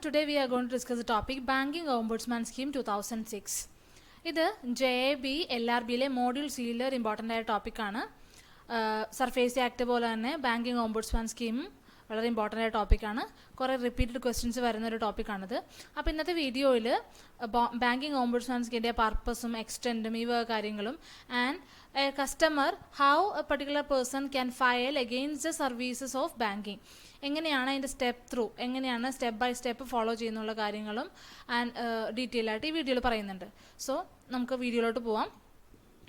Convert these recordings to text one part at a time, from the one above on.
Today we are going to discuss the topic Banking Ombudsman Scheme 2006. ഇത് JAB LRBയിലെ module സിയിലെ ഒരു important ആയ ടോപ്പിക്കാണ്. സർഫേസി ആക്ട് പോലെ തന്നെ ബാങ്കിങ് ഓംബുഡ്സ്മാൻ സ്കീമും വളരെ ഇമ്പോർട്ടൻ്റ് ആയ ടോപ്പിക്കാണ്. കുറേ റിപ്പീറ്റഡ് ക്വസ്റ്റ്യൻസ് വരുന്ന ഒരു ടോപ്പിക്കാണിത്. അപ്പോൾ ഇന്നത്തെ വീഡിയോയിൽ ബാങ്കിങ് ഓംബുഡ്സ്മാൻ സ്കീമിൻ്റെ പർപ്പസും എക്സ്റ്റെൻറ്റും ഈ കാര്യങ്ങളും and A customer how A particular person can file against the services of banking, എങ്ങനെയാണ് അതിൻ്റെ എങ്ങനെയാണ് സ്റ്റെപ്പ് ബൈ സ്റ്റെപ്പ് ഫോളോ ചെയ്യുന്നുള്ള കാര്യങ്ങളും ആൻഡ് ഡീറ്റെയിൽ ആയിട്ട് ഈ വീഡിയോയിൽ പറയുന്നുണ്ട്. സോ നമുക്ക് വീഡിയോയിലോട്ട് പോവാം.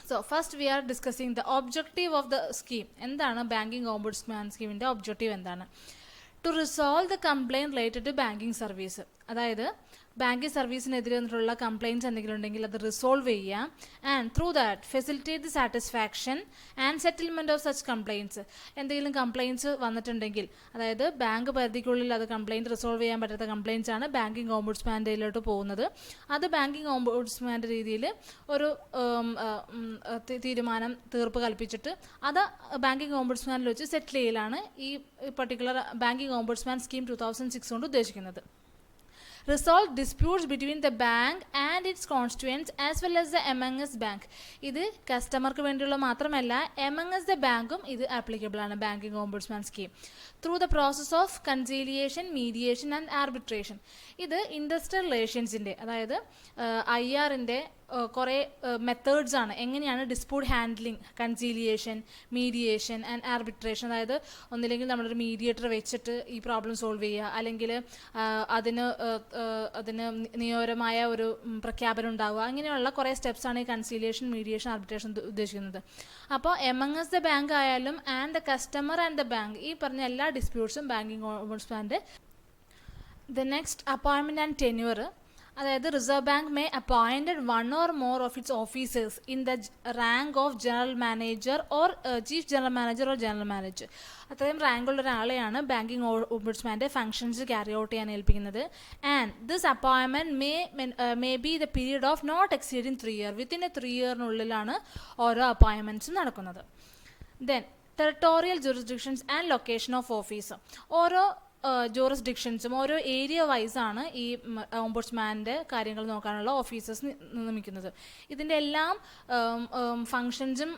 So first we are discussing the objective of the scheme. എന്താണ് ബാങ്കിങ് ഓംബുഡ്സ്മാൻ സ്കീമിൻ്റെ ഒബ്ജക്റ്റീവ് എന്താണ്? To resolve the complaint related to banking service. അതായത് ബാങ്കിങ് സർവീസിനെതിരെ വന്നിട്ടുള്ള കംപ്ലയിൻറ്റ്സ് എന്തെങ്കിലും ഉണ്ടെങ്കിൽ അത് റിസോൾവ് ചെയ്യുക and through that facilitate the satisfaction and settlement of such complaints. എന്തെങ്കിലും കംപ്ലയിൻറ്റ്സ് വന്നിട്ടുണ്ടെങ്കിൽ, അതായത് ബാങ്ക് പരിധിക്കുള്ളിൽ അത് കംപ്ലയിൻറ്റ് റിസോൾവ് ചെയ്യാൻ പറ്റാത്ത കംപ്ലയിൻറ്റ്സ് ആണ് ബാങ്കിങ് ഓംബുഡ്സ്മാൻ്റെയിലോട്ട് പോകുന്നത്. അത് ബാങ്കിങ് ഓംബുഡ്സ്മാൻ്റെ രീതിയിൽ ഒരു തീർപ്പ് കൽപ്പിച്ചിട്ട് അത് ബാങ്കിങ് ഓംബുഡ്സ്മാനിൽ വെച്ച് സെറ്റിൽ ചെയ്യലാണ് ഈ പർട്ടിക്കുലർ ബാങ്കിങ് ഓംബുഡ്സ്മാൻ സ്കീം 2006 കൊണ്ട് ഉദ്ദേശിക്കുന്നത്. Resolve disputes between the bank and its constituents as well as the among us bank. ഇത് കസ്റ്റമർക്ക് വേണ്ടിയുള്ള മാത്രമല്ല, among us the ബാങ്കും ഇത് ആപ്ലിക്കബിൾ ആണ് banking ombudsman scheme. Through the process of conciliation, mediation and arbitration. ഇത് ഇൻഡസ്ട്രിയൽ റിലേഷൻസിൻ്റെ, അതായത് IRൻ്റെ കുറേ മെത്തേഡ്സ് ആണ്. എങ്ങനെയാണ് dispute handling, conciliation, mediation and arbitration. അതായത് ഒന്നില്ലെങ്കിൽ നമ്മളൊരു മീഡിയേറ്റർ വെച്ചിട്ട് ഈ പ്രോബ്ലം സോൾവ് ചെയ്യുക, അല്ലെങ്കിൽ അതിന് നിയമപരമായ ഒരു പ്രഖ്യാപനം ഉണ്ടാവുക. അങ്ങനെയുള്ള കുറേ സ്റ്റെപ്സാണ് ഈ കൺസീലിയേഷൻ, മീഡിയേഷൻ, ആർബിട്രേഷൻ ഉദ്ദേശിക്കുന്നത്. അപ്പോൾ എമംഗ് us ദ ബാങ്ക് ആയാലും and the customer and the bank, ഈ പറഞ്ഞ എല്ലാ ഡിസ്പ്യൂട്ട്സും ബാങ്കിങ് ഓംബുഡ്സ്മാൻ്റെ. The next appointment and tenure. അതായത് reserve bank may appointed one or more of its officers in the rank of general manager or chief general manager or general manager. അത്രയും റാങ്കുള്ള ഒരാളെയാണ് banking ഓംബുഡ്സ്മാൻ്റെ ഫംഗ്ഷൻസ് ക്യാരി ഔട്ട് ചെയ്യാൻ ഏൽപ്പിക്കുന്നത്. And this appointment may be the period of not exceeding 3 years. Within 3 years ഓരോ അപ്പോയിൻമെൻറ്റ്സും നടക്കുന്നത്. Then territorial jurisdictions and location of office. ഓരോ ജൂറിസ്ഡിക്ഷൻസും ഓരോ ഏരിയ വൈസാണ് ഈ ഓംബുഡ്സ്മാൻ്റെ കാര്യങ്ങൾ നോക്കാനുള്ള ഓഫീസേഴ്സ് നിയമിക്കുന്നത്. ഇതിൻ്റെ എല്ലാം ഫങ്ഷൻസും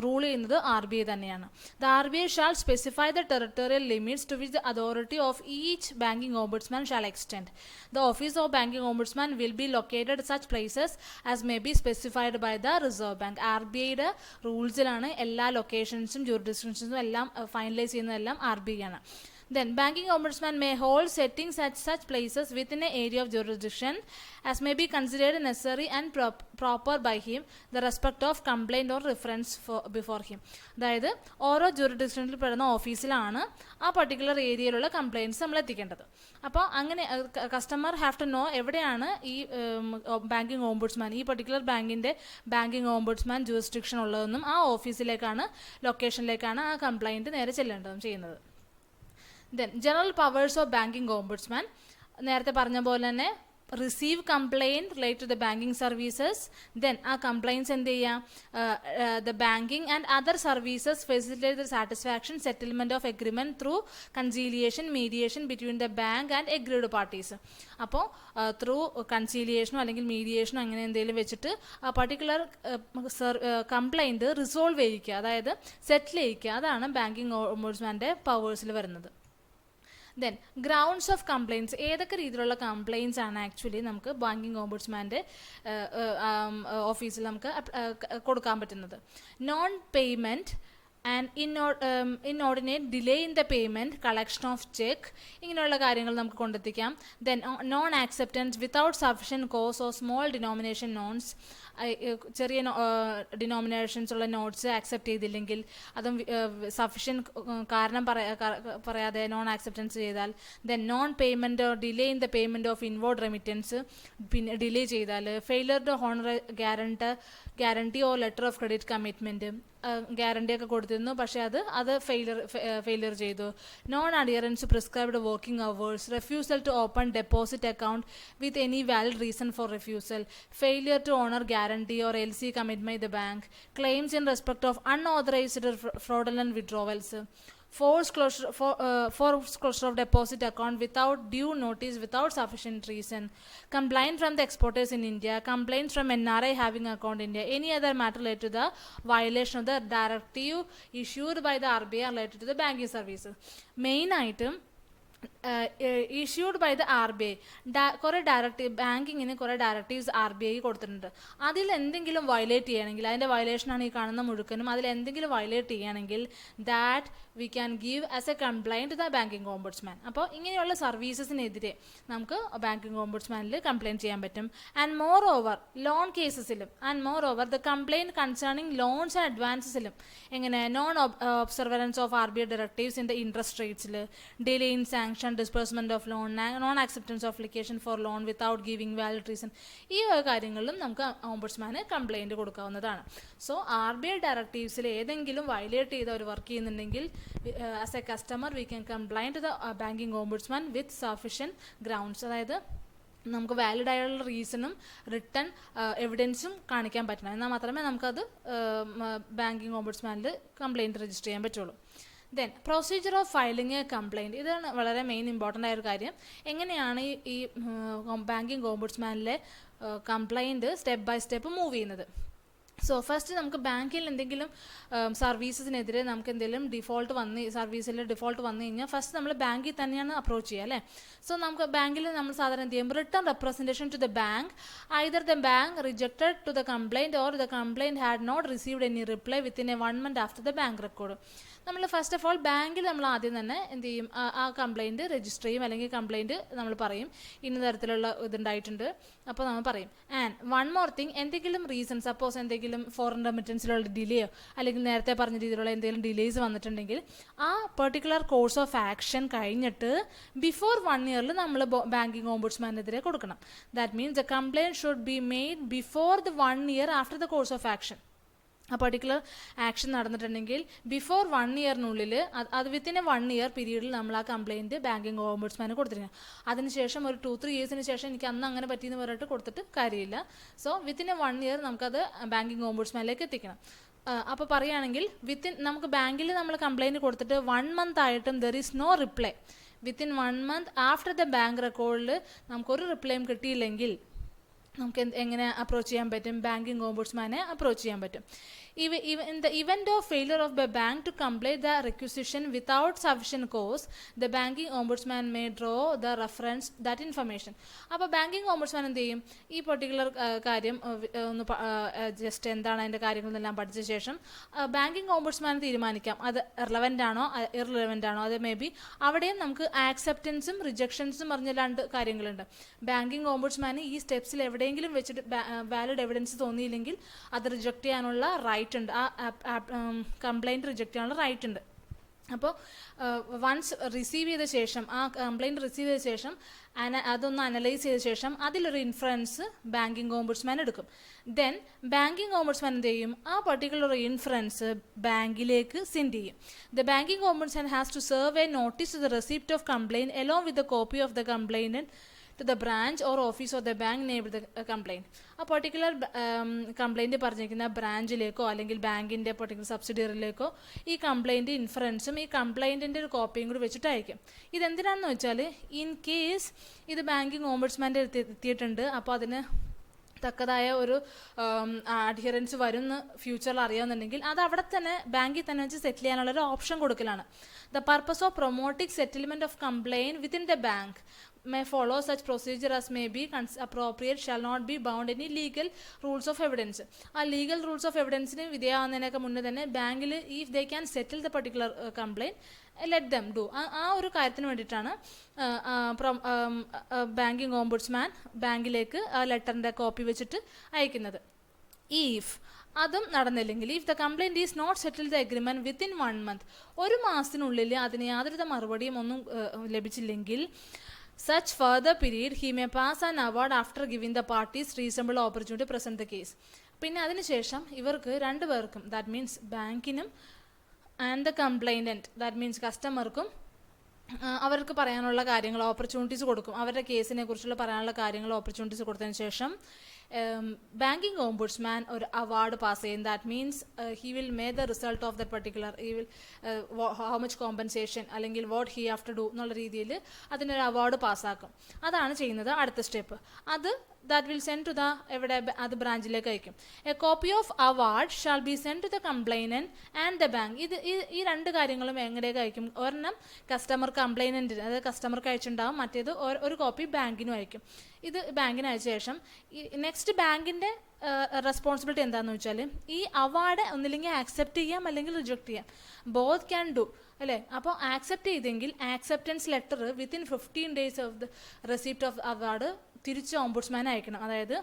റൂൾ ചെയ്യുന്നത് RBI തന്നെയാണ്. The RBI shall specify the territorial limits to which the authority of each banking ombudsman shall extend. The office of banking ombudsman will be located such places as may be specified by the reserve bank. RBIയുടെ റൂൾസിലാണ് എല്ലാ ലൊക്കേഷൻസും ജൂറിസ്ഡിക്ഷൻസും എല്ലാം finalise ചെയ്യുന്നതെല്ലാം RBI ആണ്. Then banking ombudsman may hold settings at such places within an area of jurisdiction as may be considered necessary and proper by him the respect of complaint or reference before him. അതായത് ഓരോ ജൂറിസ്ഡിക്ഷനിൽ പെടുന്ന ഓഫീസിലാണ് ആ particular ഏരിയയിലുള്ള complaints നമ്മൾ എത്തിക്കേണ്ടത്. അപ്പോൾ അങ്ങനെ കസ്റ്റമർ ഹാവ് ടു നോ എവിടെയാണ് ഈ ബാങ്കിങ് ഓംബുഡ്സ്മാൻ, ഈ പർട്ടിക്കുലർ ബാങ്കിൻ്റെ ബാങ്കിങ് ഓംബുഡ്സ്മാൻ ജൂറിസ്ഡിക്ഷൻ ഉള്ളതെന്നും ആ ഓഫീസിലേക്കാണ്, ലൊക്കേഷനിലേക്കാണ് ആ കംപ്ലയിൻറ്റ് നേരെ ചെല്ലേണ്ടതും ചെയ്യുന്നത്. Then general powers of banking ombudsman. നേരത്തെ പറഞ്ഞ പോലെ തന്നെ receive complaint relate to the banking services. Then ആ കംപ്ലയിൻറ്റ്സ് എന്ത് ചെയ്യുക, the banking and other services facilitate the satisfaction, settlement of agreement through conciliation, mediation between the bank and agreed parties. അപ്പോൾ through കൺസീലിയേഷനോ അല്ലെങ്കിൽ മീഡിയേഷനോ അങ്ങനെ എന്തെങ്കിലും വെച്ചിട്ട് ആ പർട്ടിക്കുലർ കംപ്ലയിൻറ്റ് റിസോൾവ് ചെയ്യിക്കുക, അതായത് സെറ്റിൽ ചെയ്യിക്കുക. അതാണ് ബാങ്കിങ് ഓംബുഡ്സ്മാൻ്റെ പവേഴ്സിൽ വരുന്നത്. Then grounds of complaints. ഏതൊക്കെ രീതിയിലുള്ള കംപ്ലയിൻറ്റ്സ് ആണ് ആക്ച്വലി നമുക്ക് ബാങ്കിങ് ഓംബുഡ്സ്മാൻ്റെ ഓഫീസിൽ നമുക്ക് കൊടുക്കാൻ പറ്റുന്നത്? Non payment and inordinate delay in the payment, collection of cheque, ഇങ്ങനെയുള്ള കാര്യങ്ങൾ നമുക്ക് കൊണ്ടെത്തിക്കാം. Then non acceptance without sufficient cause or small denomination notes. ചെറിയ ഡിനോമിനേഷൻസ് ഉള്ള നോട്ട്സ് ആക്സെപ്റ്റ് ചെയ്തില്ലെങ്കിൽ, അതും സഫിഷ്യൻറ്റ് കാരണം പറയാതെ നോൺ ആക്സെപ്റ്റൻസ് ചെയ്താൽ. Then non payment or delay in the payment of inward remittance, പിന്നെ ഡിലേ ചെയ്താൽ. Failure to honour guarantee or letter of credit commitment, guarantee ഒക്കെ കൊടുത്തിരുന്നു പക്ഷേ അത് ഫെയിലിയർ ചെയ്തു. Non adherence prescribed working hours, refusal to open deposit account with any valid reason for refusal, failure to honour guarantee or LC commitment by the bank, claims in respect of unauthorized fraudulent withdrawals, forced closure of deposit account without due notice, without sufficient reason, complaint from the exporters in India, complaints from NRI having account in India, any other matter related to the violation of the directive issued by the RBI related to the banking services. Main item issued by the RBI. കുറേ directive ബാങ്കിങ്ങിന് കുറേ directives RBI കൊടുത്തിട്ടുണ്ട്. അതിൽ എന്തെങ്കിലും violate ചെയ്യണമെങ്കിൽ, അതിൻ്റെ വയലേഷനാണ് ഈ കാണുന്ന മുഴുക്കനും, അതിൽ എന്തെങ്കിലും വയലേറ്റ് ചെയ്യുകയാണെങ്കിൽ that we can give as a complaint to the banking ombudsman. അപ്പോൾ ഇങ്ങനെയുള്ള സർവീസസിനെതിരെ നമുക്ക് ബാങ്കിങ് ഓംബുഡ്സ്മാനിൽ കംപ്ലയിൻറ്റ് ചെയ്യാൻ പറ്റും. ആൻഡ് മോർ ഓവർ ലോൺ കേസസിലും, and more over the complaint concerning loans and അഡ്വാൻസസിലും എങ്ങനെ non observance of RBI directives in the interest റേറ്റ്സിൽ, delay in sanction, disbursement of loan, non-acceptance of application for loan without giving valid reason, ഈ കാര്യങ്ങളിലും നമുക്ക് ഓംബുഡ്സ്മാന് complaint കൊടുക്കാവുന്നതാണ്. So RBI ഡയറക്റ്റീവ്സിൽ ഏതെങ്കിലും വയലേറ്റ് ചെയ്ത് അവർ വർക്ക് ചെയ്യുന്നുണ്ടെങ്കിൽ as a customer we can complain to the banking ombudsman with sufficient grounds. അതായത് നമുക്ക് വാലിഡ് ആയുള്ള റീസണും റിട്ടേൺ എവിഡൻസും കാണിക്കാൻ പറ്റണം. എന്നാൽ മാത്രമേ നമുക്കത് ബാങ്കിങ് ഓംബുഡ്സ്മാനിൽ കംപ്ലയിൻറ്റ് രജിസ്റ്റർ ചെയ്യാൻ പറ്റുള്ളൂ. Then procedure of filing a complaint. ഇതാണ് വളരെ മെയിൻ ഇമ്പോർട്ടൻ്റ് ആയൊരു കാര്യം. എങ്ങനെയാണ് ഈ ബാങ്കിങ് ഓംബുഡ്സ്മാനിലെ complaint step by step move ചെയ്യുന്നത്. സോ ഫസ്റ്റ് നമുക്ക് ബാങ്കിൽ എന്തെങ്കിലും സർവീസസിനെതിരെ നമുക്ക് എന്തെങ്കിലും സർവീസിൽ ഡിഫോൾട്ട് വന്നു കഴിഞ്ഞാൽ ഫസ്റ്റ് നമ്മൾ ബാങ്കിൽ തന്നെയാണ് അപ്രോച്ച് ചെയ്യുക അല്ലേ. സോ നമുക്ക് ബാങ്കിൽ നമ്മൾ സാധാരണ എന്ത് ചെയ്യും, return representation to the bank, either the bank rejected to the complaint or the complaint had not received any reply within a 1 month after the bank record. നമ്മൾ ഫസ്റ്റ് ഓഫ് ഓൾ ബാങ്കിൽ നമ്മൾ ആദ്യം തന്നെ എന്ത് ചെയ്യും, ആ കംപ്ലയിൻറ്റ് രജിസ്റ്റർ ചെയ്യും, അല്ലെങ്കിൽ കംപ്ലയിൻറ്റ് നമ്മൾ പറയും ഇന്ന തരത്തിലുള്ള ഇതുണ്ടായിട്ടുണ്ട്, അപ്പോൾ നമ്മൾ പറയും. ആൻഡ് വൺ മോർ തിങ്, എന്തെങ്കിലും റീസൺ, സപ്പോസ് എന്തെങ്കിലും ഫോറിൻ റെമിറ്റൻസിലുള്ള ഡിലേയോ അല്ലെങ്കിൽ നേരത്തെ പറഞ്ഞ രീതിയിലുള്ള എന്തെങ്കിലും ഡിലേസ് വന്നിട്ടുണ്ടെങ്കിൽ ആ പെർട്ടിക്കുലർ കോഴ്സ് ഓഫ് ആക്ഷൻ കഴിഞ്ഞിട്ട് ബിഫോർ 1 year നമ്മൾ ബാങ്കിങ് ഓംബുഡ്സ്മാനെതിരെ കൊടുക്കണം. That means the complaint should be made before the 1 year after the course of action. ആ പെർട്ടിക്കുലർ ആക്ഷൻ നടന്നിട്ടുണ്ടെങ്കിൽ ബിഫോർ 1 yearനുള്ളിൽ അത് വിത്തിൻ എ 1 year പീരീഡിൽ നമ്മൾ ആ കംപ്ലയിൻറ്റ് ബാങ്കിങ് ഓംബുഡ്സ്മാന് കൊടുത്തിരിക്കണം. അതിനുശേഷം ഒരു 2-3 yearsന് ശേഷം എനിക്ക് അന്ന് അങ്ങനെ പറ്റിയെന്ന് പറഞ്ഞിട്ട് കൊടുത്തിട്ട് കാര്യമില്ല. സോ വിത്തിൻ എ 1 year നമുക്കത് ബാങ്കിങ് ഓംബുഡ്സ്മാനിലേക്ക് എത്തിക്കണം. അപ്പോൾ പറയുകയാണെങ്കിൽ നമുക്ക് ബാങ്കിൽ നമ്മൾ കംപ്ലയിൻറ്റ് കൊടുത്തിട്ട് 1 month ആയിട്ടും there is no reply, within 1 month after the bank റെക്കോർഡിൽ നമുക്കൊരു റിപ്ലൈയും കിട്ടിയില്ലെങ്കിൽ നമുക്ക് എങ്ങനെ അപ്രോച്ച് ചെയ്യാൻ പറ്റും, ബാങ്കിങ് ഓംബുഡ്സ്മാനെ അപ്രോച്ച് ചെയ്യാൻ പറ്റും. In the event of failure of the bank to comply the requisition without sufficient cause, the banking ombudsman may draw the reference that information. അപ്പോൾ ബാങ്കിങ് ഓംബുഡ്സ്മാൻ എന്ത് ചെയ്യും, ഈ പെർട്ടിക്കുലർ കാര്യം ഒന്ന് ജസ്റ്റ് എന്താണ് അതിൻ്റെ കാര്യങ്ങളെല്ലാം പഠിച്ച ശേഷം ബാങ്കിങ് ഓംബുഡ്സ്മാൻ തീരുമാനിക്കാം അത് റിലവൻ്റ് ആണോ ഇർറിലവൻ്റ് ആണോ. അത് മേ ബി അവിടെയും നമുക്ക് ആക്സെപ്റ്റൻസും റിജക്ഷൻസും പറഞ്ഞ 2 കാര്യങ്ങളുണ്ട്. ബാങ്കിങ് ഓംബുഡ്സ്മാന് ഈ സ്റ്റെപ്സിൽ എവിടെയെങ്കിലും വെച്ചിട്ട് വാലിഡ് എവിഡൻസ് തോന്നിയില്ലെങ്കിൽ അത് റിജക്റ്റ് ചെയ്യാനുള്ള റൈറ്റ് ഉണ്ട്, ആ കംപ്ലയിൻറ്റ് റിജക്റ്റ് ചെയ്യാനുള്ള റൈറ്റ് ഉണ്ട്. അപ്പോൾ വൺസ് റിസീവ് ചെയ്ത ശേഷം, ആ കംപ്ലയിൻറ്റ് റിസീവ് ചെയ്ത ശേഷം അതൊന്ന് അനലൈസ് ചെയ്ത ശേഷം അതിലൊരു ഇൻഫറൻസ് ബാങ്കിങ് ഓംബുഡ്സ്മാൻ എടുക്കും. ദെൻ ബാങ്കിങ് ഓംബുഡ്സ്മാൻ എന്ത് ചെയ്യും, ആ പർട്ടിക്കുലർ ഇൻഫറൻസ് ബാങ്കിലേക്ക് സെൻഡ് ചെയ്യും. The banking ombudsman has to serve a notice to the receipt of complaint along with the copy of the complaint to the branch or office of the bank named the complaint. ആ particular complaint പറഞ്ഞിരിക്കുന്ന ബ്രാഞ്ചിലേക്കോ അല്ലെങ്കിൽ ബാങ്കിൻ്റെ particular സബ്സിഡിയറിലേക്കോ ഈ complaint ഇൻഫറൻസും ഈ കംപ്ലയിൻറ്റിൻ്റെ ഒരു കോപ്പിയും കൂടി വെച്ചിട്ട് അയക്കും. ഇതെന്തിനാണെന്ന് വെച്ചാൽ ഇൻ കേസ് ഇത് ബാങ്കിങ് ഓംബുഡ്സ്മാൻ്റെ എത്തിയിട്ടുണ്ട്, അപ്പോൾ അതിന് തക്കതായ ഒരു അഡ്ഹിയറൻസ് വരുമെന്ന് ഫ്യൂച്ചറിൽ അറിയാമെന്നുണ്ടെങ്കിൽ അത് അവിടെ തന്നെ ബാങ്കിൽ തന്നെ വെച്ച് സെറ്റിൽ ചെയ്യാനുള്ളൊരു ഓപ്ഷൻ കൊടുക്കലാണ്. The purpose of promoting settlement of complaint within the bank may follow such procedure as may be appropriate, shall not be bound any legal rules of evidence. ആ ലീഗൽ റൂൾസ് ഓഫ് എവിഡൻസിന് വിധേയമാകുന്നതിനൊക്കെ മുന്നേ തന്നെ ബാങ്കിൽ if they can settle the particular complaint let them do. ആ ഒരു കാര്യത്തിന് വേണ്ടിയിട്ടാണ് banking ombudsman ബാങ്കിലേക്ക് ആ ലെറ്ററിൻ്റെ കോപ്പി വെച്ചിട്ട് അയക്കുന്നത്. ഈഫ് അതും നടന്നില്ലെങ്കിൽ, if the complaint is not settle the agreement within 1 month, 1 മാസത്തിനുള്ളിൽ അതിന് യാതൊരുവിധ മറുപടിയും ഒന്നും ലഭിച്ചില്ലെങ്കിൽ such further period he may pass an award after giving the parties reasonable opportunity to present the case. പിന്നെ അതിനുശേഷം ഇവർക്ക് 2 പേർക്കും, ദാറ്റ് മീൻസ് ബാങ്കിനും and the complainant, that means കസ്റ്റമർക്കും അവർക്ക് പറയാനുള്ള കാര്യങ്ങൾ ഓപ്പർച്യൂണിറ്റീസ് കൊടുക്കും. അവരുടെ കേസിനെ കുറിച്ചുള്ള പറയാനുള്ള കാര്യങ്ങൾ ഓപ്പർച്യൂണിറ്റീസ് കൊടുത്തതിന് ശേഷം ബാങ്കിങ് ഓംബുഡ്സ്മാൻ ഒരു അവാർഡ് പാസ് ചെയ്യും. That means he will may the result of the particular he will how much compensation അല്ലെങ്കിൽ what he have to do എന്നുള്ള രീതിയിൽ അതിനൊരു അവാർഡ് പാസ്സാക്കും. അതാണ് ചെയ്യുന്നത് അടുത്ത സ്റ്റെപ്പ്. അത് that will send to the എവിടെ അത് ബ്രാഞ്ചിലേക്ക് അയക്കും. A copy of award shall be send to the complainant and the bank. ഈ രണ്ട് കാര്യങ്ങളും എങ്ങനെയൊക്കെ അയക്കും? ഒരെണ്ണം കസ്റ്റമർ കംപ്ലൈനന്റിന്, അതായത് കസ്റ്റമർക്ക് അയച്ചിട്ടുണ്ടാവും, മറ്റേത് ഒരു കോപ്പി ബാങ്കിനും അയക്കും. ഇത് ബാങ്കിന് അയച്ച ശേഷം നെക്സ്റ്റ് ബാങ്കിൻ്റെ റെസ്പോൺസിബിലിറ്റി എന്താണെന്ന് വെച്ചാൽ ഈ അവാർഡ് ഒന്നില്ലെങ്കിൽ ആക്സെപ്റ്റ് ചെയ്യാം അല്ലെങ്കിൽ റിജക്റ്റ് ചെയ്യാം. ബോത്ത് ക്യാൻ ഡു അല്ലേ? അപ്പോൾ ആക്സെപ്റ്റ് ചെയ്തെങ്കിൽ acceptance letter within 15 days of the receipt of award തിരിച്ച് ഓംബുഡ്സ്മാൻ അയക്കണം. അതായത്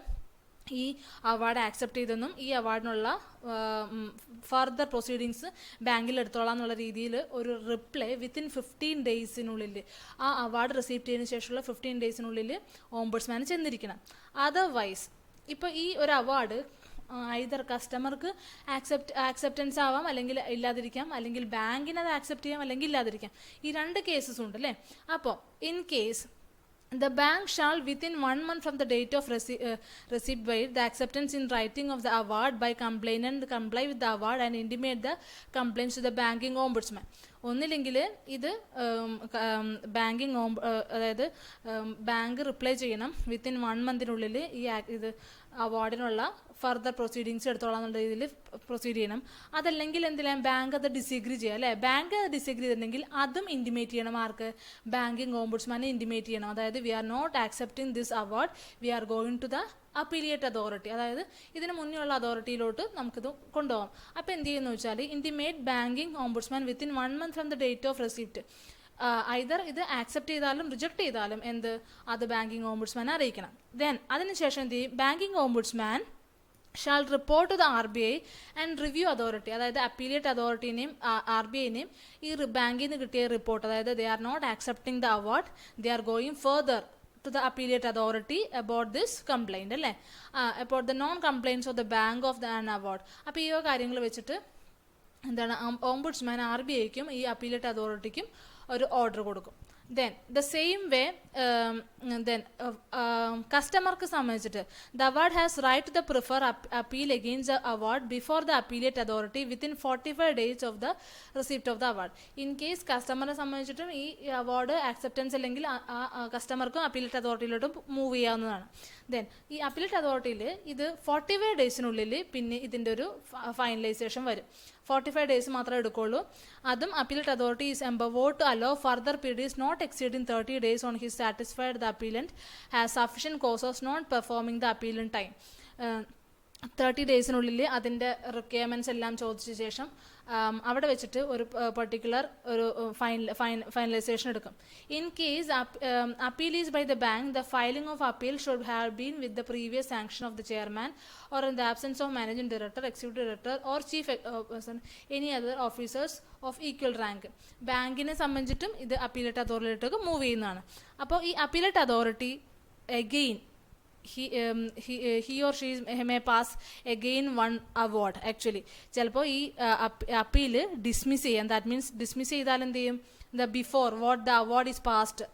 ഈ അവാർഡ് ആക്സെപ്റ്റ് ചെയ്തെന്നും ഈ അവാർഡിനുള്ള ഫർദർ പ്രൊസീഡിങ്സ് ബാങ്കിൽ എടുത്തോളാം എന്നുള്ള രീതിയിൽ ഒരു റിപ്ലൈ വിത്തിൻ 15 days ആ അവാർഡ് റിസീവ് ചെയ്തതിന് ശേഷമുള്ള 15 days ഓംബുഡ്സ്മാന് ചെന്നിരിക്കണം. അതർവൈസ് ഇപ്പോൾ ഈ ഒരു അവാർഡ് ഐദർ കസ്റ്റമർക്ക് ആക്സെപ്റ്റൻസ് ആവാം, അല്ലെങ്കിൽ ഇല്ലാതിരിക്കാം, അല്ലെങ്കിൽ ബാങ്കിന് അത് ആക്സെപ്റ്റ് ചെയ്യാം, അല്ലെങ്കിൽ ഇല്ലാതിരിക്കാം. ഈ രണ്ട് കേസസ് ഉണ്ട് അല്ലേ? അപ്പോൾ in case the bank shall within 1 month from the date of receipt by the acceptance in writing of the award by complainant comply with the award and intimate the complaints to the banking ombudsman. ഒന്നില്ലെങ്കിൽ ഇത് banking അതായത് bank reply ചെയ്യണം within 1 month ഇത് അവാർഡിനുള്ള further proceedings എടുത്തോളാം എന്നുള്ള രീതിയിൽ proceed ചെയ്യണം. അതല്ലെങ്കിൽ എന്തിനാ ബാങ്ക് അത് ഡിസഗ്രി ചെയ്യുക അല്ലേ? ബാങ്ക് അത് ഡിസഗ്രി ചെയ്തിട്ടുണ്ടെങ്കിൽ അതും ഇൻറ്റിമേറ്റ് ചെയ്യണം. ആർക്ക്? ബാങ്കിങ് ഓംബുഡ്സ്മാനെ ഇൻറ്റിമേറ്റ് ചെയ്യണം. അതായത് we are not accepting this award, we are going to the appellate authority, അതായത് ഇതിന് മുന്നേയുള്ള അതോറിറ്റിയിലോട്ട് നമുക്കിത് കൊണ്ടുപോകാം. അപ്പോൾ എന്ത് ചെയ്യുന്നു വെച്ചാൽ intimate banking ombudsman within 1 month from the date of receipt. Either ഇത് ആക്സെപ്റ്റ് ചെയ്താലും റിജക്ട് ചെയ്താലും അത് ബാങ്കിങ് ഓംബുഡ്സ്മാനെ അറിയിക്കണം. ദെൻ അതിനുശേഷം എന്ത് ചെയ്യും? Banking ombudsman shall report to the RBI and review authority, അതായത് അപ്പീലിയേറ്റ് അതോറിറ്റിനെയും RBIനെയും ഈ ബാങ്കിൽ നിന്ന് കിട്ടിയ റിപ്പോർട്ട്, അതായത് they are not accepting the award, they are going further to the appellate authority about this complaint അല്ലേ, about the non complaints of the bank of the an award. അപ്പോൾ ഈ കാര്യങ്ങൾ വെച്ചിട്ട് എന്താണ് ഓംബുഡ്സ്മാൻ RBIക്കും ഈ അപ്പീലേറ്റ് അതോറിറ്റിക്കും ഒരു order കൊടുക്കും. Then the same way കസ്റ്റമർക്ക് സംബന്ധിച്ചിട്ട് the award has right to the prefer appeal against the award before the appellate authority within 45 days of the receipt of the award. In case കസ്റ്റമറെ സംബന്ധിച്ചിട്ടും ഈ award acceptance അല്ലെങ്കിൽ കസ്റ്റമർക്കും appellate അതോറിറ്റിയിലോട്ടും move ചെയ്യാവുന്നതാണ്. Then ഈ appellate അതോറിറ്റിയിൽ ഇത് 45 days പിന്നെ ഇതിൻ്റെ ഒരു finalisation വരും. 45 days മാത്രമേ എടുക്കുള്ളൂ. അതും appellate authority is empowered to allow further periods not exceeding 30 days on his satisfied the appellant has sufficient causes not performing the appeal in time. 30 days അതിൻ്റെ റിക്വയർമെൻറ്റ്സ് എല്ലാം ചോദിച്ച ശേഷം അവിടെ വെച്ചിട്ട് ഒരു പർട്ടിക്കുലർ ഒരു ഫൈനലൈസേഷൻ എടുക്കും. In case appeal is by the bank, the filing of appeal should have been with the previous sanction of the chairman or in the absence of managing director, executive director or chief any other officers of equal rank. ബാങ്കിനെ സംബന്ധിച്ചിട്ടും ഇത് appellate അതോറിറ്റിയിലേക്ക് move ചെയ്യുന്നതാണ്. അപ്പോൾ ഈ appellate authority again he or she may pass again one award. Actually ചിലപ്പോൾ ഈ appeal dismiss ചെയ്യാം. ദാറ്റ് മീൻസ് ഡിസ്മിസ് ചെയ്താൽ എന്ത് ചെയ്യും? The before what the award is passed,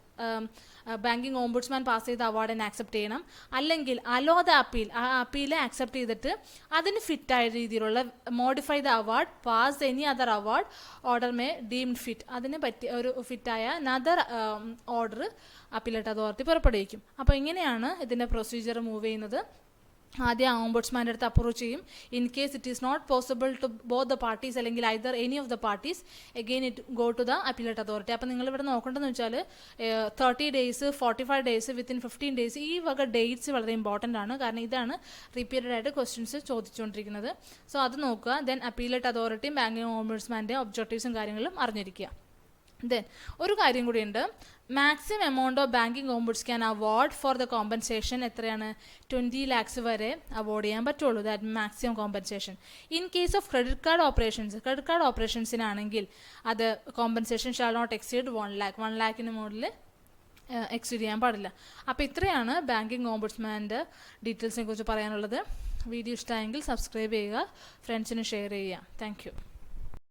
banking ombudsman pass ചെയ്ത അവാർഡിനെ ആക്സെപ്റ്റ് ചെയ്യണം. അല്ലെങ്കിൽ അലോ ദ അപ്പീൽ, ആ അപ്പീലെ ആക്സെപ്റ്റ് ചെയ്തിട്ട് അതിന് ഫിറ്റായ രീതിയിലുള്ള modify the award, pass any other award order may deemed fit, അതിന് പറ്റിയ ഒരു ഫിറ്റായ അനദർ ഓർഡർ അപ്പീലേറ്റ് അതോറിറ്റി പുറപ്പെടുവിക്കും. അപ്പോൾ ഇങ്ങനെയാണ് ഇതിൻ്റെ പ്രൊസീജിയർ മൂവ് ചെയ്യുന്നത്. ആദ്യം ഓംബുഡ്സ്മാൻ്റെ അടുത്ത് അപ്രോച്ച് ചെയ്യും. In case it is not possible to both the parties അല്ലെങ്കിൽ either any of the parties, again it go to the appellate authority. അപ്പോൾ നിങ്ങൾ ഇവിടെ നോക്കേണ്ടതെന്ന് വെച്ചാൽ 30 days, 45 days, വിത്തിൻ 15 days, ഈ വക ഡേറ്റ്സ് വളരെ ഇമ്പോർട്ടൻ്റ് ആണ്. കാരണം ഇതാണ് റിപ്പീറ്റഡ് ആയിട്ട് ക്വസ്റ്റ്യൻസ് ചോദിച്ചുകൊണ്ടിരിക്കുന്നത്. സോ അത് നോക്കുക. ദെൻ അപ്പീലേറ്റ് അതോറിറ്റിയും ബാങ്കിങ് ഓംബുഡ്സ്മാൻ്റെ ഒബ്ജക്റ്റീവ്സും കാര്യങ്ങളും അറിഞ്ഞിരിക്കുക. ദെൻ ഒരു കാര്യം കൂടിയുണ്ട്. Maximum amount of banking ombuds can award for the compensation എത്രയാണ്? 20 lakhs വരെ അവാർഡ് ചെയ്യാൻ പറ്റുള്ളൂ. That maximum compensation. In case of credit card ഓപ്പറേഷൻസിനാണെങ്കിൽ അത് compensation shall not exceed 1 lakh. 1 lakh മുകളിൽ എക്സീഡ് ചെയ്യാൻ പാടില്ല. അപ്പോൾ ഇത്രയാണ് ബാങ്കിങ് ഓംബുഡ്സ്മാൻ്റെ ഡീറ്റെയിൽസിനെ കുറിച്ച് പറയാനുള്ളത്. വീഡിയോ ഇഷ്ടമായെങ്കിൽ സബ്സ്ക്രൈബ് ചെയ്യുക, ഫ്രണ്ട്സിന് ഷെയർ ചെയ്യുക. Thank you.